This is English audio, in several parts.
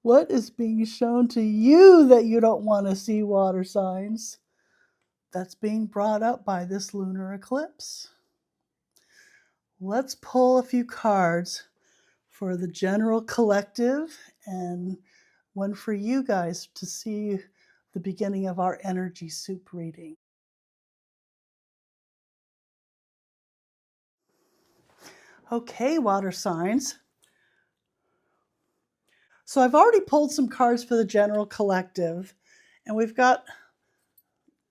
What is being shown to you that you don't want to see, water signs? That's being brought up by this lunar eclipse. Let's pull a few cards for the general collective and one for you guys to see the beginning of our energy soup reading. Okay, water signs. So I've already pulled some cards for the general collective, and we've got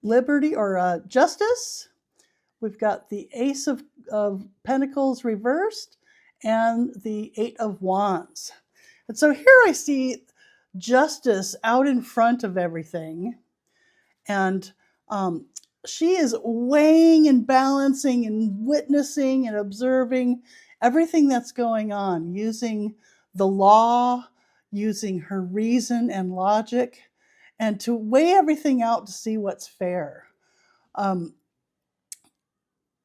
liberty or justice. We've got the Ace of Pentacles reversed and the Eight of Wands. And so here I see justice out in front of everything. And she is weighing and balancing and witnessing and observing everything that's going on, using the law, using her reason and logic, and to weigh everything out to see what's fair.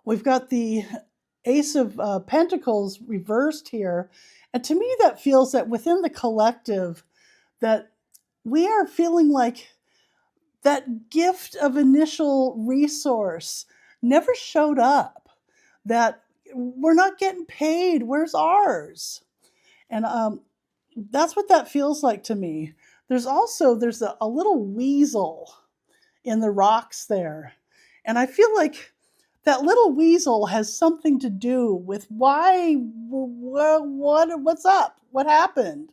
We've got the Ace of Pentacles reversed here. And to me, that feels that within the collective, that we are feeling like that gift of initial resource never showed up, that we're not getting paid. Where's ours? And that's what that feels like to me. There's a little weasel in the rocks there. And I feel like that little weasel has something to do with what's up, what happened.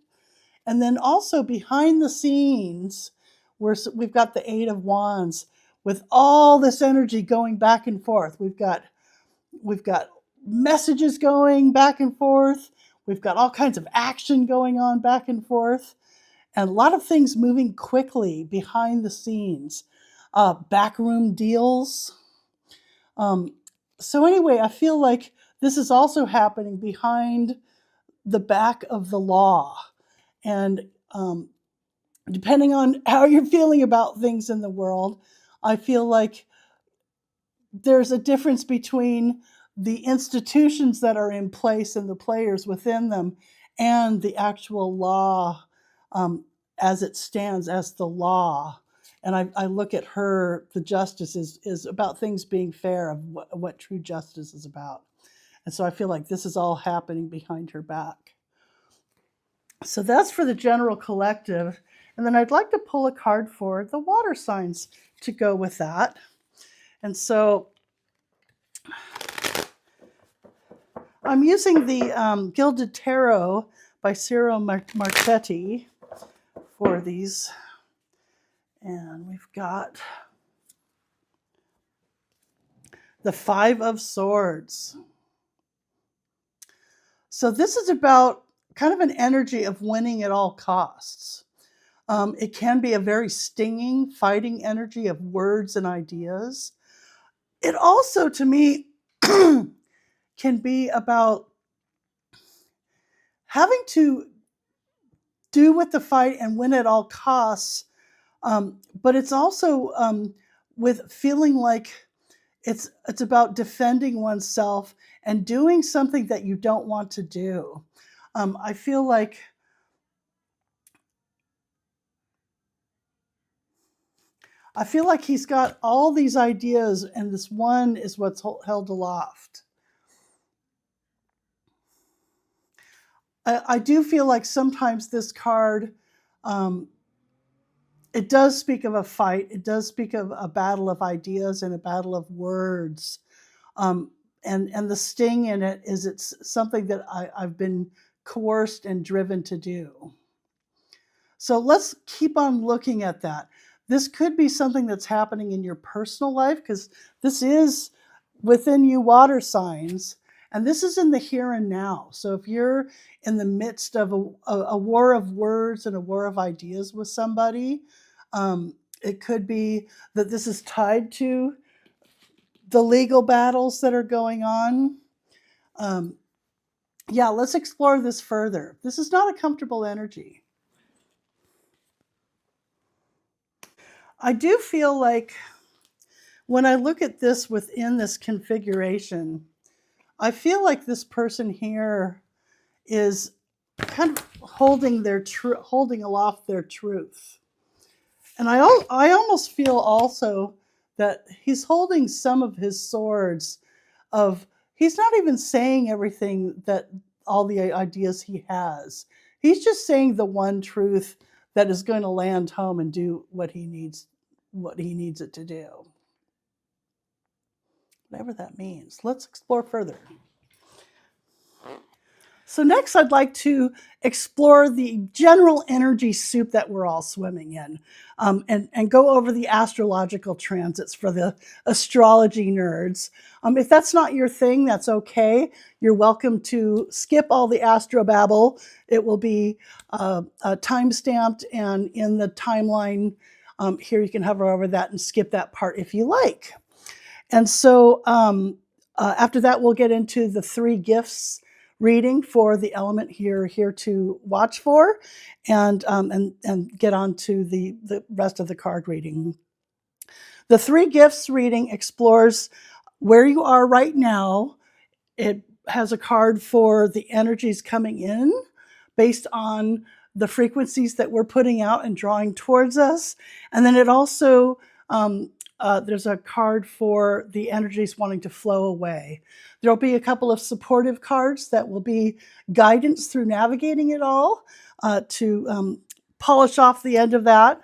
And then also behind the scenes, we've got the Eight of Wands with all this energy going back and forth. We've got messages going back and forth. We've got all kinds of action going on back and forth, and a lot of things moving quickly behind the scenes. Backroom deals. So anyway, I feel like this is also happening behind the back of the law. And depending on how you're feeling about things in the world, I feel like there's a difference between the institutions that are in place and the players within them and the actual law as it stands as the law. And I look at her, the justice is about things being fair, of what true justice is about. And so I feel like this is all happening behind her back. So that's for the general collective. And then I'd like to pull a card for the water signs to go with that. And so I'm using the Gilded Tarot by Ciro Marchetti for these. And we've got the Five of Swords. So this is about kind of an energy of winning at all costs. It can be a very stinging, fighting energy of words and ideas. It also, to me, can be about having to do with the fight and win at all costs. But it's also with feeling like it's about defending oneself and doing something that you don't want to do. I feel like he's got all these ideas, and this one is what's held aloft. I do feel like sometimes this card, it does speak of a fight. It does speak of a battle of ideas and a battle of words. And the sting in it is it's something that I've been coerced and driven to do. So let's keep on looking at that. This could be something that's happening in your personal life, because this is within you, water signs, and this is in the here and now. So if you're in the midst of a war of words and a war of ideas with somebody, it could be that this is tied to the legal battles that are going on. Yeah, let's explore this further. This is not a comfortable energy. I do feel like when I look at this within this configuration, I feel like this person here is kind of holding aloft their truth. And I almost feel also that he's holding some of his swords of, he's not even saying everything that all the ideas he has. He's just saying the one truth that is going to land home and do what he needs it to do. Whatever that means. Let's explore further. So next, I'd like to explore the general energy soup that we're all swimming in, and go over the astrological transits for the astrology nerds. If that's not your thing, that's okay. You're welcome to skip all the astrobabble. It will be time-stamped, and in the timeline here, you can hover over that and skip that part if you like. And so after that, we'll get into the 3 gifts reading for the element you're here to watch for, and get on to the rest of the card reading. The 3 gifts reading explores where you are right now. It has a card for the energies coming in based on the frequencies that we're putting out and drawing towards us. And then it also, there's a card for the energies wanting to flow away. There'll be a couple of supportive cards that will be guidance through navigating it all, to polish off the end of that.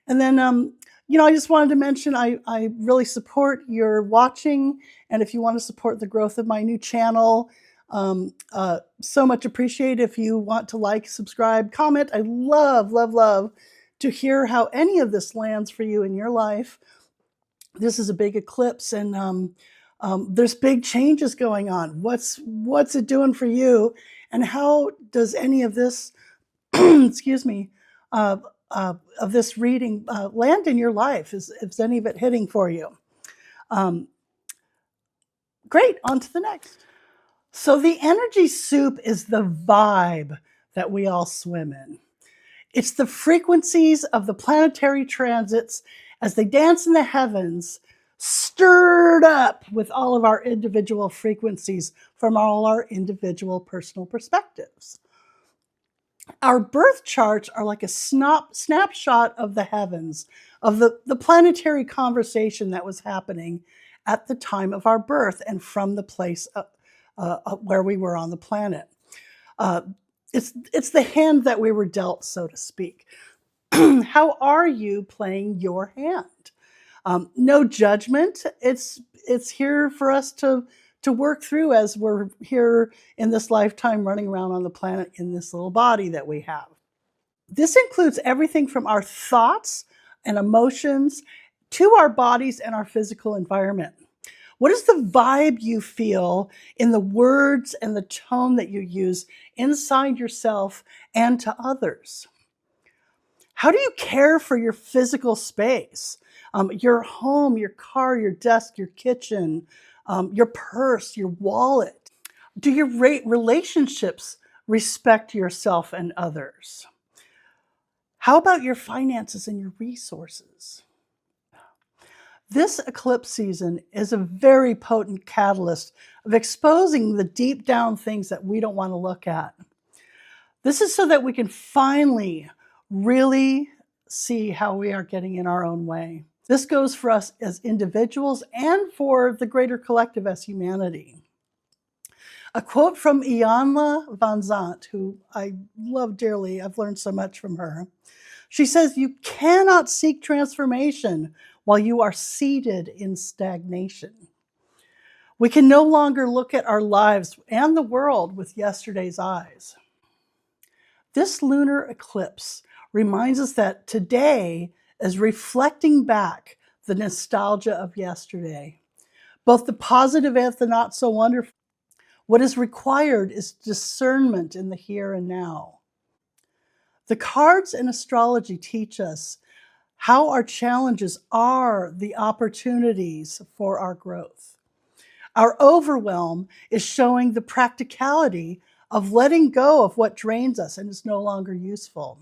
And then, I just wanted to mention I really support your watching. And if you want to support the growth of my new channel, so much appreciated if you want to like, subscribe, comment. I love, love, love to hear how any of this lands for you in your life. This is a big eclipse, and there's big changes going on. What's it doing for you, and how does any of this, excuse me, of this reading land in your life? Is any of it hitting for you? Great, on to the next. So the energy soup is the vibe that we all swim in. It's the frequencies of the planetary transits as they dance in the heavens, stirred up with all of our individual frequencies from all our individual personal perspectives. Our birth charts are like a snapshot of the heavens, of the planetary conversation that was happening at the time of our birth and from the place where we were on the planet. It's the hand that we were dealt, so to speak. How are you playing your hand? No judgment. It's here for us to work through as we're here in this lifetime running around on the planet in this little body that we have. This includes everything from our thoughts and emotions to our bodies and our physical environment. What is the vibe you feel in the words and the tone that you use inside yourself and to others? How do you care for your physical space? Your home, your car, your desk, your kitchen, your purse, your wallet. Do your relationships respect yourself and others? How about your finances and your resources? This eclipse season is a very potent catalyst of exposing the deep down things that we don't want to look at. This is so that we can finally really see how we are getting in our own way. This goes for us as individuals and for the greater collective as humanity. A quote from Iyanla Vanzant, who I love dearly. I've learned so much from her. She says, "You cannot seek transformation while you are seated in stagnation." We can no longer look at our lives and the world with yesterday's eyes. This lunar eclipse reminds us that today is reflecting back the nostalgia of yesterday, both the positive and the not so wonderful. What is required is discernment in the here and now. The cards in astrology teach us how our challenges are the opportunities for our growth. Our overwhelm is showing the practicality of letting go of what drains us and is no longer useful.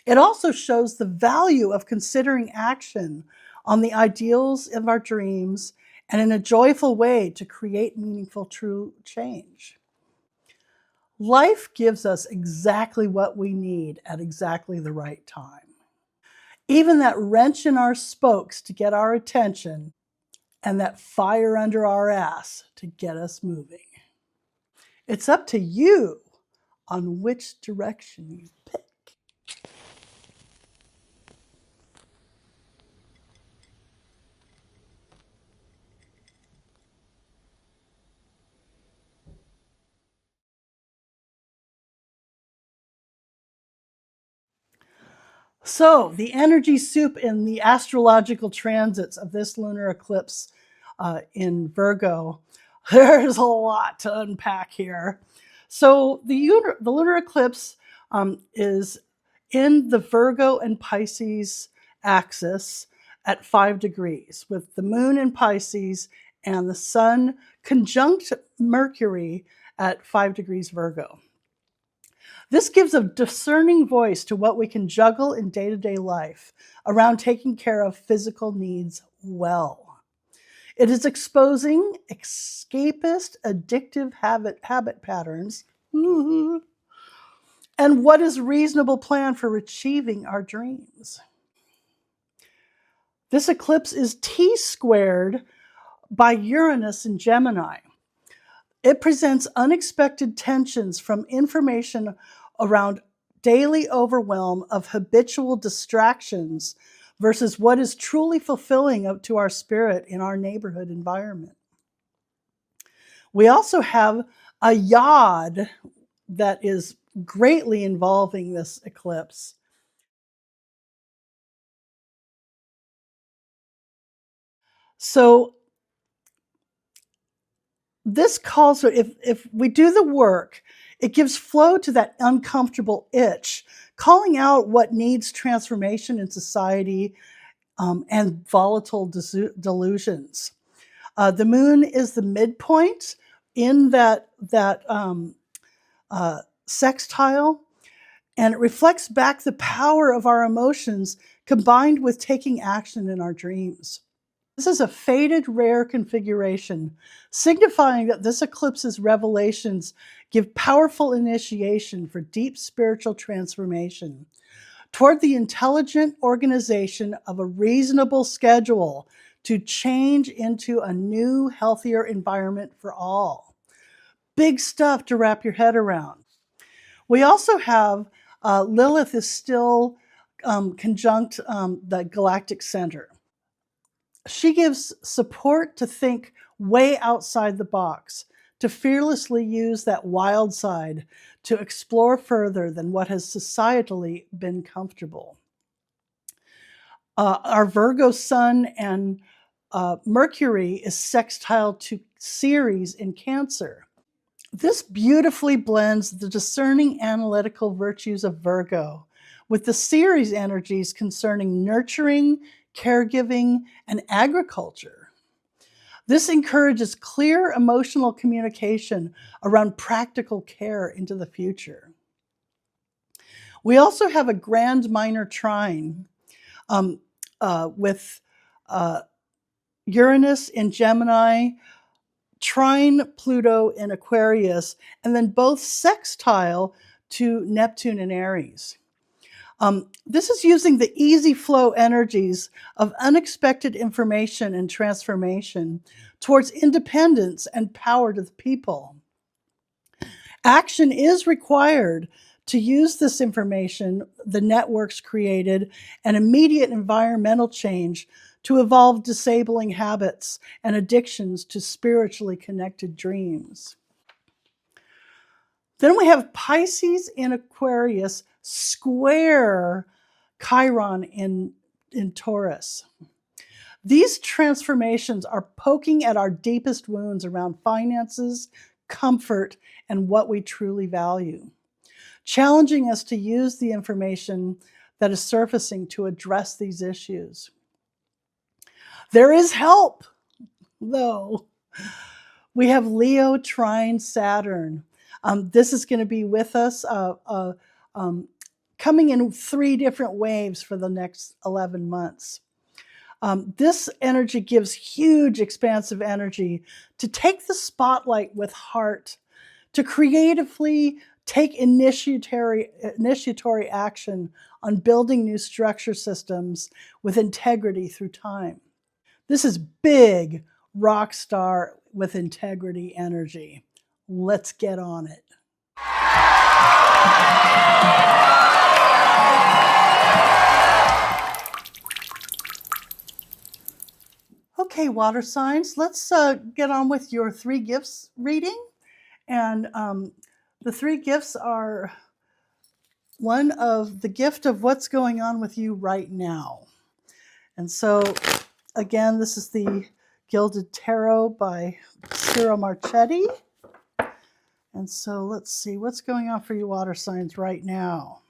It also shows the value of considering action on the ideals of our dreams and in a joyful way to create meaningful, true change. Life gives us exactly what we need at exactly the right time. Even that wrench in our spokes to get our attention and that fire under our ass to get us moving. It's up to you on which direction you pick. So, the energy soup in the astrological transits of this lunar eclipse in Virgo, there's a lot to unpack here. So, the lunar eclipse is in the Virgo and Pisces axis at 5 degrees, with the moon in Pisces and the sun conjunct Mercury at 5 degrees Virgo. This gives a discerning voice to what we can juggle in day-to-day life around taking care of physical needs well. It is exposing escapist, addictive habit patterns and what is reasonable plan for achieving our dreams. This eclipse is T-squared by Uranus in Gemini. It presents unexpected tensions from information around daily overwhelm of habitual distractions versus what is truly fulfilling up to our spirit in our neighborhood environment. We also have a yod that is greatly involving this eclipse. So this calls for, if we do the work, it gives flow to that uncomfortable itch, calling out what needs transformation in society and volatile delusions. The moon is the midpoint in that sextile, and it reflects back the power of our emotions combined with taking action in our dreams. This is a faded rare configuration, signifying that this eclipse's revelations give powerful initiation for deep spiritual transformation toward the intelligent organization of a reasonable schedule to change into a new, healthier environment for all. Big stuff to wrap your head around. We also have Lilith is still conjunct the galactic center. She gives support to think way outside the box, to fearlessly use that wild side to explore further than what has societally been comfortable. Our Virgo sun and Mercury is sextile to Ceres in Cancer. This beautifully blends the discerning analytical virtues of Virgo with the Ceres energies concerning nurturing, caregiving, and agriculture. This encourages clear emotional communication around practical care into the future. We also have a grand minor trine with Uranus in Gemini, trine Pluto in Aquarius, and then both sextile to Neptune in Aries. This is using the easy flow energies of unexpected information and transformation towards independence and power to the people. Action is required to use this information, the networks created, and immediate environmental change to evolve disabling habits and addictions to spiritually connected dreams. Then we have Pisces in Aquarius square Chiron in Taurus. These transformations are poking at our deepest wounds around finances, comfort, and what we truly value, challenging us to use the information that is surfacing to address these issues. There is help, though. We have Leo trine Saturn. This is going to be with us, coming in 3 different waves for the next 11 months. This energy gives huge expansive energy to take the spotlight with heart, to creatively take initiatory action on building new structure systems with integrity through time. This is big rock star with integrity energy. Let's get on it. Okay, water signs, let's get on with your 3 gifts reading. And the 3 gifts are one of the gift of what's going on with you right now. And so, again, this is the Gilded Tarot by Ciro Marchetti. And so let's see what's going on for you water signs right now.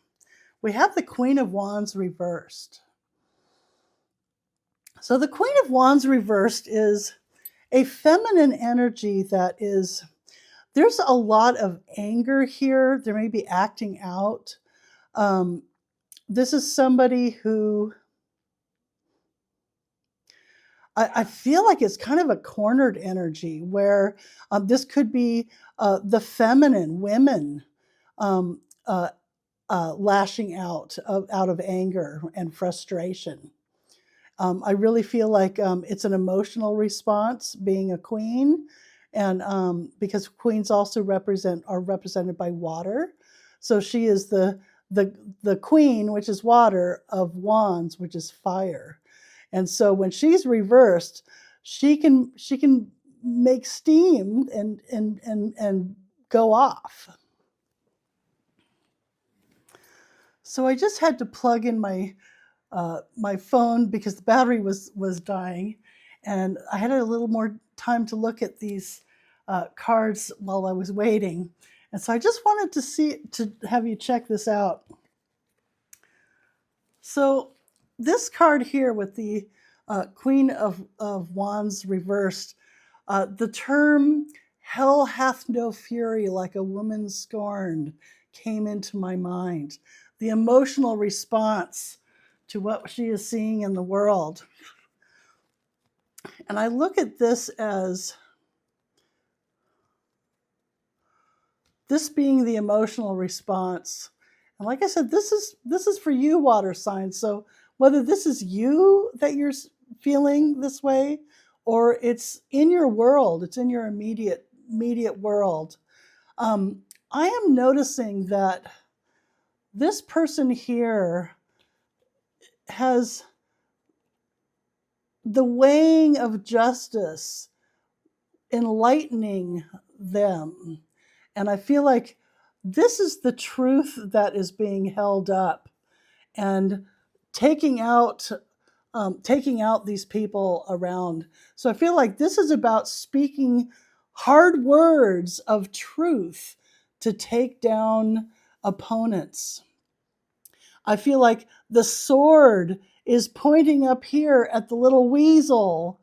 We have the Queen of Wands reversed. So the Queen of Wands reversed is a feminine energy that is, there's a lot of anger here. There may be acting out. This is somebody who, I feel like it's kind of a cornered energy where this could be the feminine women lashing out of anger and frustration. I really feel like it's an emotional response being a queen, and because queens also are represented by water. So she is the queen, which is water, of wands, which is fire. And so when she's reversed, she can make steam and go off. So I just had to plug in my phone because the battery was dying, and I had a little more time to look at these cards while I was waiting. And so I just wanted to have you check this out. So this card here with the Queen of Wands reversed, the term "hell hath no fury like a woman scorned" came into my mind. The emotional response to what she is seeing in the world. And I look at this as this being the emotional response. And like I said, this is for you, water signs. So whether this is you that you're feeling this way, or it's in your world, it's in your immediate world, I am noticing that this person here has the weighing of justice enlightening them. And I feel like this is the truth that is being held up and taking out these people around. So I feel like this is about speaking hard words of truth to take down opponents. I feel like the sword is pointing up here at the little weasel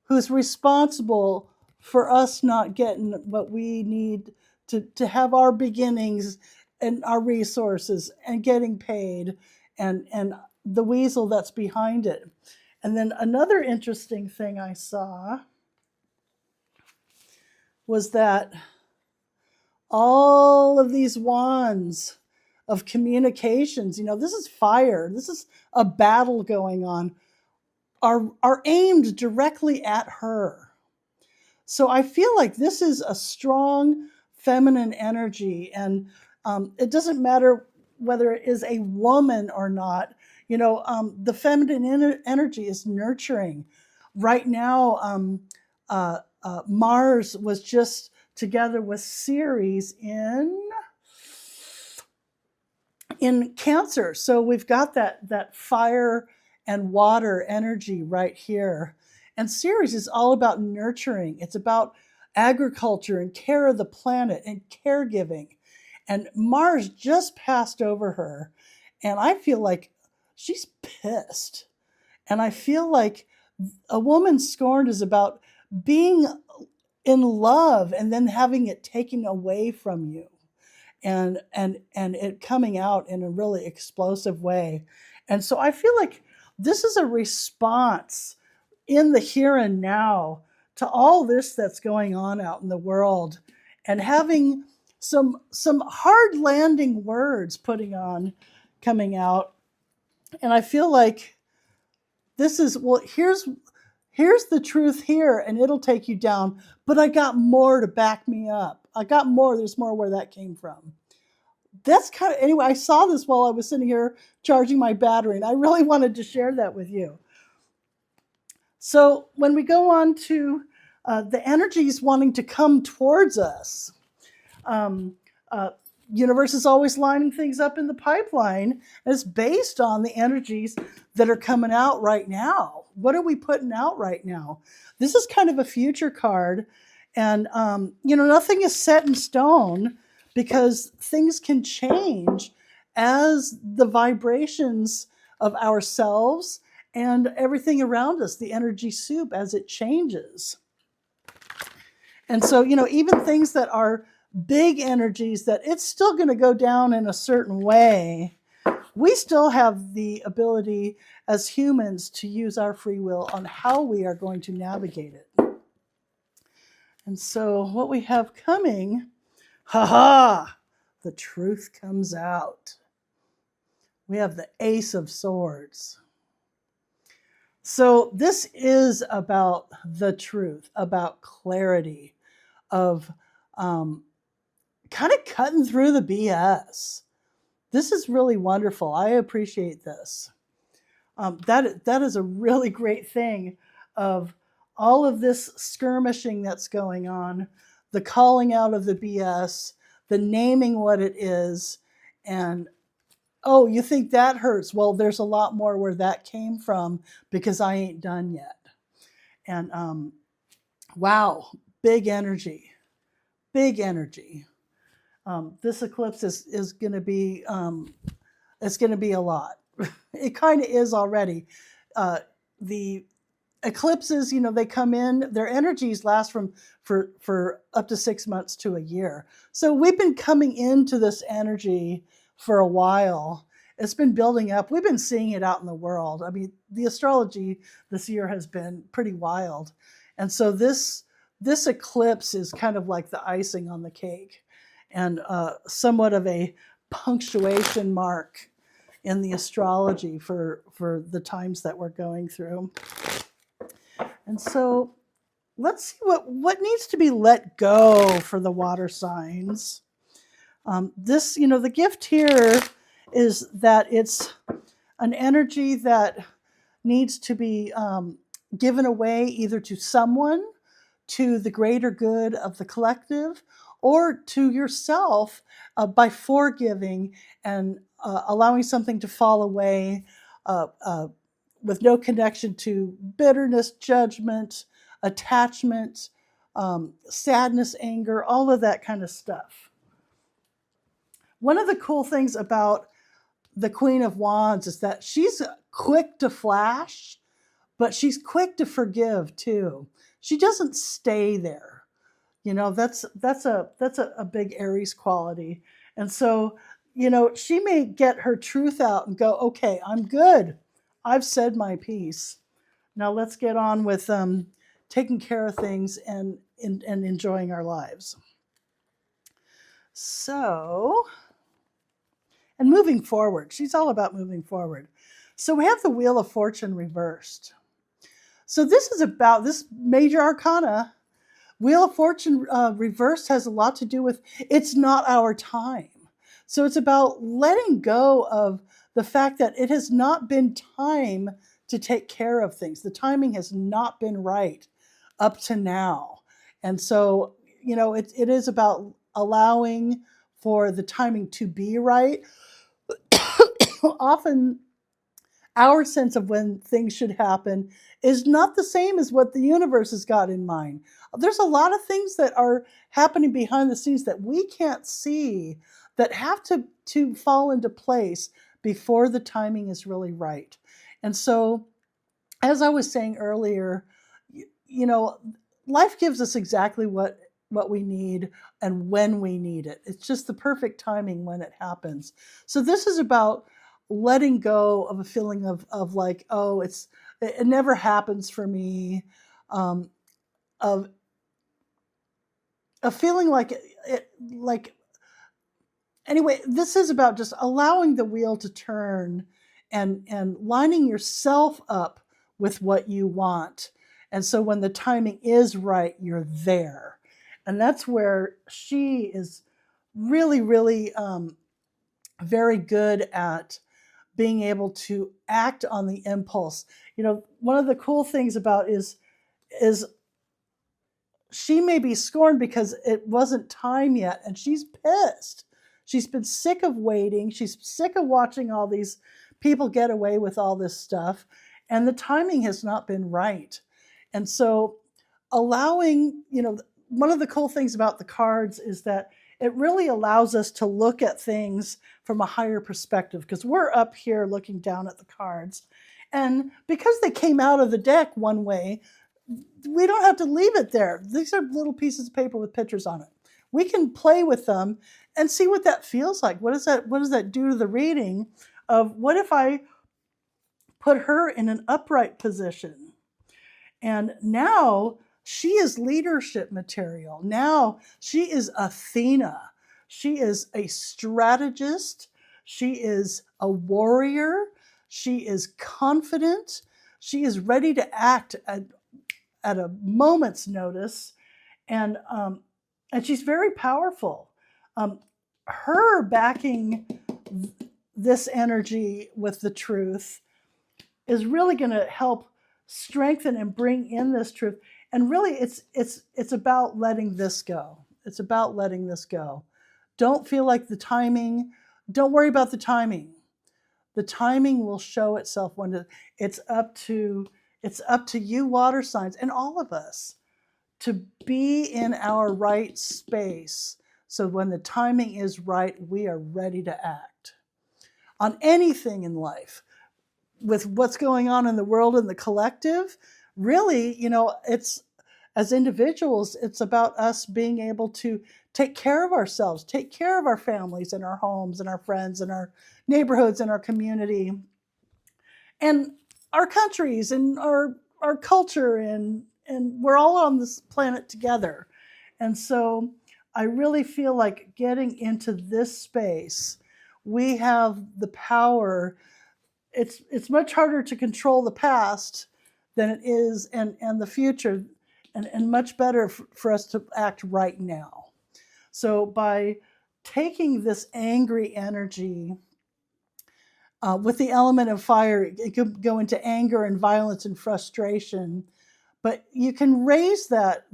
who's responsible for us not getting what we need to have our beginnings and our resources and getting paid, and the weasel that's behind it. And then another interesting thing I saw was that all of these wands of communications, this is fire, this is a battle going on, are aimed directly at her. So I feel like this is a strong feminine energy, and it doesn't matter whether it is a woman or not. The feminine energy is nurturing. Right now, Mars was just together with Ceres in Cancer. So we've got that fire and water energy right here. And Ceres is all about nurturing. It's about agriculture and care of the planet and caregiving. And Mars just passed over her. And I feel like she's pissed. And I feel like a woman scorned is about being in love and then having it taken away from you. And it coming out in a really explosive way. And so I feel like this is a response in the here and now to all this that's going on out in the world. and having some hard landing words coming out. And I feel like this is, well, here's the truth here, and it'll take you down, but I got more to back me up. I got more. There's more where that came from. That's kind of, anyway, I saw this while I was sitting here charging my battery, and I really wanted to share that with you. So when we go on to the energies wanting to come towards us, universe is always lining things up in the pipeline, and it's based on the energies that are coming out right now. What are we putting out right now? This is kind of a future card, and nothing is set in stone because things can change as the vibrations of ourselves and everything around us, the energy soup, as it changes. And so, even things that are big energies, that it's still going to go down in a certain way, we still have the ability as humans to use our free will on how we are going to navigate it. And so what we have coming, the truth comes out. We have the Ace of Swords. So this is about the truth, about clarity, of kind of cutting through the BS. This is really wonderful. I appreciate this. That is a really great thing, of all of this skirmishing that's going on, the calling out of the BS, the naming what it is, and oh, you think that hurts? Well, there's a lot more where that came from, because I ain't done yet. And wow, big energy, big energy. This eclipse is going to be it's going to be a lot. It kind of is already. The eclipses, they come in, their energies last for up to 6 months to a year. So we've been coming into this energy for a while. It's been building up. We've been seeing it out in the world. I mean, the astrology this year has been pretty wild. And so this eclipse is kind of like the icing on the cake, and somewhat of a punctuation mark in the astrology for the times that we're going through. And so let's see what needs to be let go for the water signs. The gift here is that it's an energy that needs to be given away either to someone, to the greater good of the collective, or to yourself by forgiving and allowing something to fall away with no connection to bitterness, judgment, attachment, sadness, anger, all of that kind of stuff. One of the cool things about the Queen of Wands is that she's quick to flash, but she's quick to forgive too. She doesn't stay there. That's a big Aries quality. And so, she may get her truth out and go, okay, I'm good. I've said my piece. Now let's get on with taking care of things and enjoying our lives. So, and moving forward. She's all about moving forward. So we have the Wheel of Fortune reversed. So this is about this major arcana. Wheel of Fortune reversed has a lot to do with it's not our time. So it's about letting go of the fact that it has not been time to take care of things. The timing has not been right up to now. And so, it is about allowing for the timing to be right. Often our sense of when things should happen is not the same as what the universe has got in mind. There's a lot of things that are happening behind the scenes that we can't see, that have to fall into place before the timing is really right. And so, as I was saying earlier, life gives us exactly what we need and when we need it. It's just the perfect timing when it happens. So this is about letting go of a feeling of like, oh, it never happens for me, of a feeling like like anyway, this is about just allowing the wheel to turn and lining yourself up with what you want. And so when the timing is right, you're there. And that's where she is really, really very good at being able to act on the impulse. You know, one of the cool things about is she may be scorned because it wasn't time yet, and she's pissed. She's been sick of waiting. She's sick of watching all these people get away with all this stuff, and the timing has not been right. And so, allowing, you know, one of the cool things about the cards is that it really allows us to look at things from a higher perspective, because we're up here looking down at the cards. And because they came out of the deck one way, we don't have to leave it there. These are little pieces of paper with pictures on it. We can play with them and see what that feels like. What does that do to the reading of what if I put her in an upright position? And now she is leadership material. Now she is Athena. She is a strategist. She is a warrior. She is confident. She is ready to act at a moment's notice, and she's very powerful. Her backing this energy with the truth is really going to help strengthen and bring in this truth. And really, it's about letting this go. It's about letting this go. Don't feel like the timing. Don't worry about the timing. The timing will show itself when it's up to you, water signs, and all of us, to be in our right space. So when the timing is right, we are ready to act on anything in life. With what's going on in the world and the collective, really, you know, it's, as individuals, it's about us being able to take care of ourselves, take care of our families and our homes and our friends and our neighborhoods and our community and our countries and our culture, and we're all on this planet together. And so I really feel like getting into this space, we have the power. It's much harder to control the past than it is and the future, and much better for us to act right now. So by taking this angry energy, with the element of fire, it could go into anger and violence and frustration, but you can raise that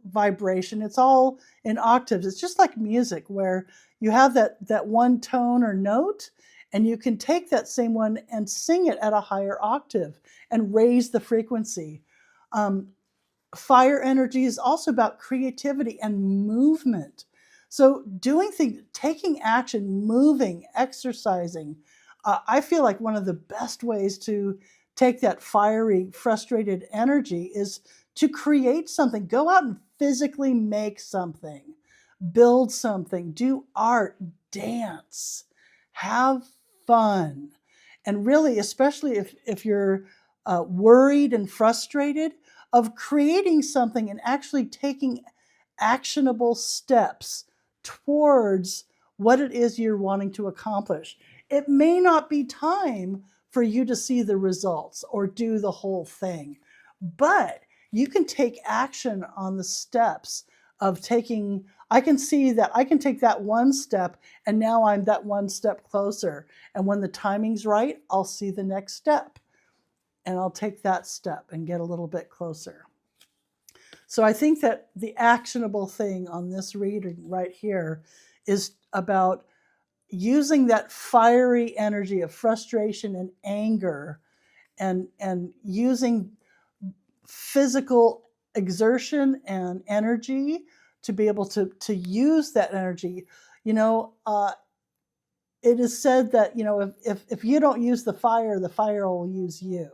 vibration. It's all in octaves. It's just like music, where you have that one tone or note, and you can take that same one and sing it at a higher octave and raise the frequency. Fire energy is also about creativity and movement. So doing things, taking action, moving, exercising. I feel like one of the best ways to take that fiery, frustrated energy is to create something. Go out and physically make something, build something, do art, dance, have fun. And really, especially if you're worried and frustrated, of creating something and actually taking actionable steps towards what it is you're wanting to accomplish. It may not be time for you to see the results or do the whole thing, but you can take action on the steps of taking. I can see that I can take that one step, and now I'm that one step closer. And when the timing's right, I'll see the next step, and I'll take that step and get a little bit closer. So I think that the actionable thing on this reading right here is about using that fiery energy of frustration and anger, and using physical exertion and energy to be able to use that energy. You know, it is said that, you know, if you don't use the fire will use you.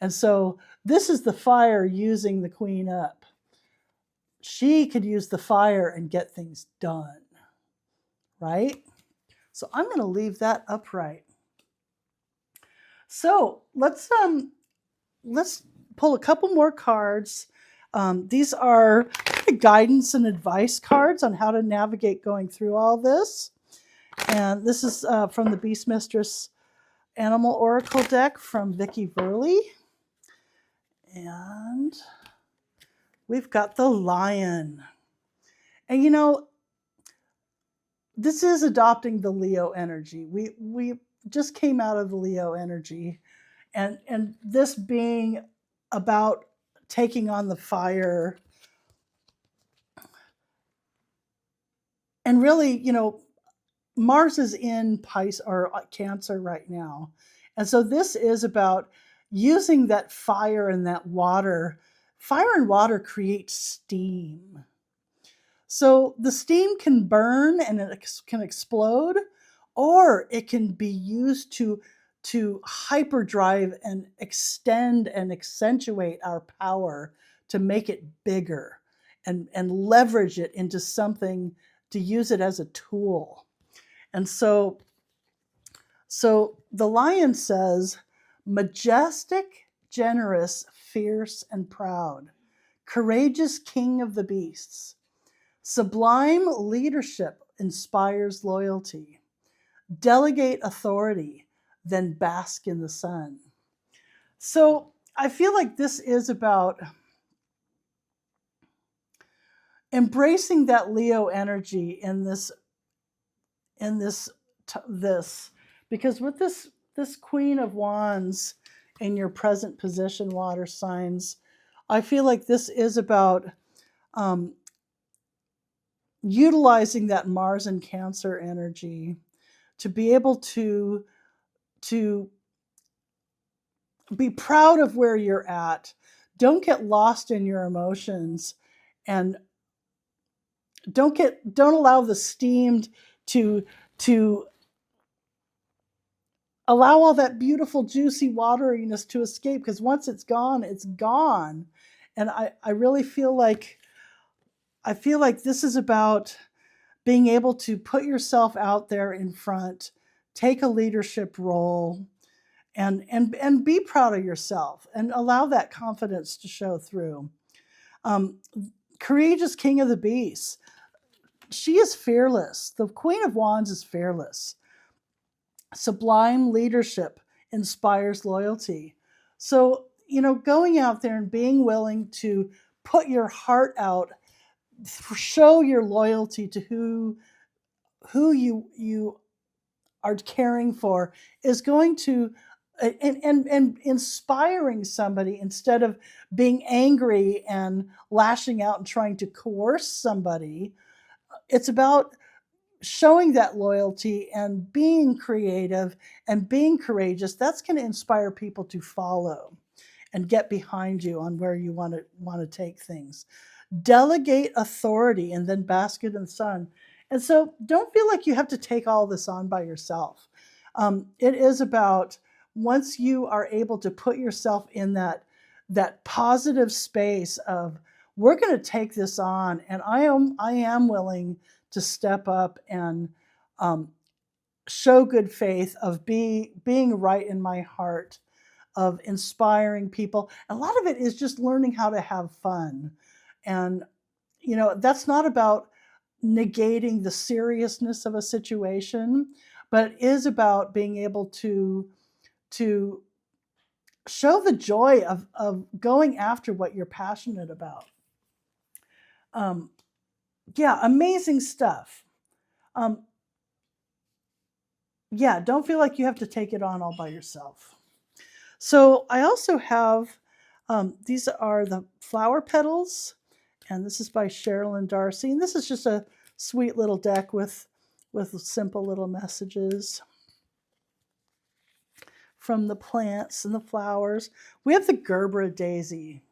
And so this is the fire using the queen up. She could use the fire and get things done, right? So I'm going to leave that upright. So let's pull a couple more cards. These are, of guidance and advice cards on how to navigate going through all this. And this is from the Beast Mistress Animal Oracle deck from Vicki Verley. And we've got the Lion. And you know, this is adopting the Leo energy. We just came out of the Leo energy, and this being about taking on the fire. And really, you know, Mars is in Pisces or Cancer right now. And so this is about using that fire and that water. Fire and water create steam. So the steam can burn and it can explode, or it can be used to hyperdrive and extend and accentuate our power to make it bigger and leverage it into something, to use it as a tool. And so the Lion says, majestic, generous, fierce, and proud, courageous king of the beasts. Sublime leadership inspires loyalty. Delegate authority, then bask in the sun. So I feel like this is about embracing that Leo energy in this, because with this Queen of Wands in your present position, water signs, I feel like this is about utilizing that Mars and Cancer energy to be able to be proud of where you're at. Don't get lost in your emotions, and don't allow the steam to allow all that beautiful juicy wateriness to escape, because once it's gone, it's gone. And I really feel like this is about being able to put yourself out there in front, take a leadership role, and be proud of yourself and allow that confidence to show through. Courageous king of the beasts. She is fearless. The Queen of Wands is fearless. Sublime leadership inspires loyalty. So, you know, going out there and being willing to put your heart out, show your loyalty to who you are caring for, is going to and inspiring somebody instead of being angry and lashing out and trying to coerce somebody. It's about showing that loyalty and being creative and being courageous. That's going to inspire people to follow and get behind you on where you want to take things. Delegate authority and then bask in the sun. And so don't feel like you have to take all this on by yourself. It is about, once you are able to put yourself in that positive space of, we're going to take this on, and I am willing to step up and show good faith, of being right in my heart, of inspiring people. A lot of it is just learning how to have fun. And, you know, that's not about negating the seriousness of a situation, but it is about being able to show the joy of going after what you're passionate about. Yeah, amazing stuff. Yeah, don't feel like you have to take it on all by yourself. So I also have, these are the flower petals, and this is by Sherilyn Darcy. And this is just a sweet little deck with simple little messages from the plants and the flowers. We have the Gerbera daisy.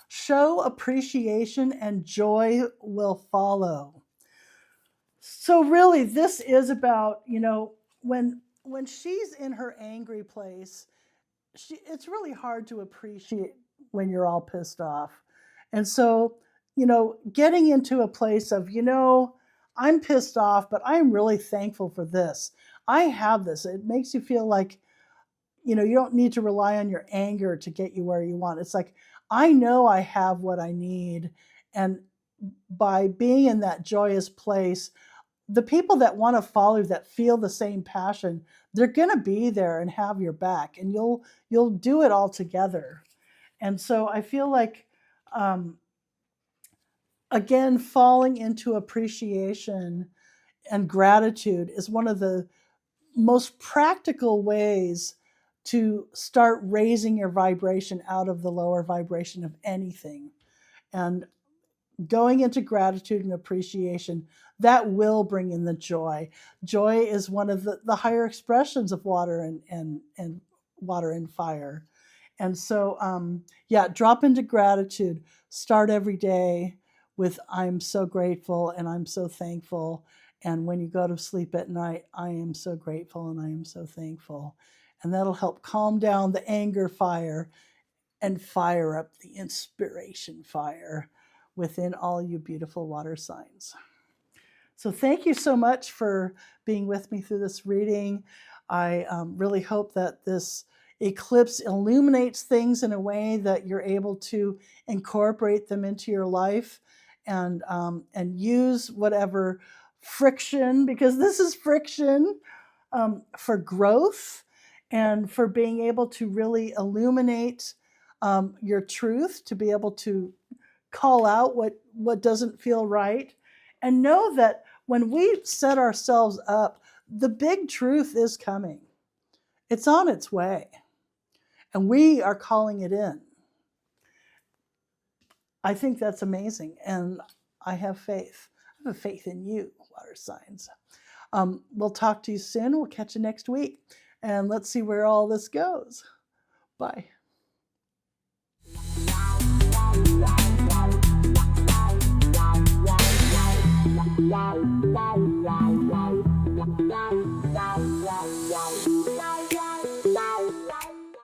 Show appreciation and joy will follow. So really, this is about, you know, when she's in her angry place, it's really hard to appreciate when you're all pissed off. And so, you know, getting into a place of, you know, I'm pissed off, but I'm really thankful for this. I have this. It makes you feel like, you don't need to rely on your anger to get you where you want. It's like, I know I have what I need. And by being in that joyous place, the people that want to follow, that feel the same passion, they're going to be there and have your back, and you'll do it all together. And so I feel like, again, falling into appreciation and gratitude is one of the most practical ways to start raising your vibration out of the lower vibration of anything. And going into gratitude and appreciation, that will bring in the joy. Joy is one of the higher expressions of water and water and fire. And so, yeah, drop into gratitude. Start every day with, I'm so grateful and I'm so thankful. And when you go to sleep at night, I am so grateful and I am so thankful. And that'll help calm down the anger fire and fire up the inspiration fire within all you beautiful water signs. So thank you so much for being with me through this reading. I really hope that this eclipse illuminates things in a way that you're able to incorporate them into your life, and use whatever friction, because this is friction, for growth and for being able to really illuminate your truth, to be able to call out what doesn't feel right, and know that when we set ourselves up, the big truth is coming. It's on its way, and we are calling it in. I think that's amazing, and I have faith. I have faith in you, water signs. We'll talk to you soon. We'll catch you next week, and let's see where all this goes. Bye. Wow.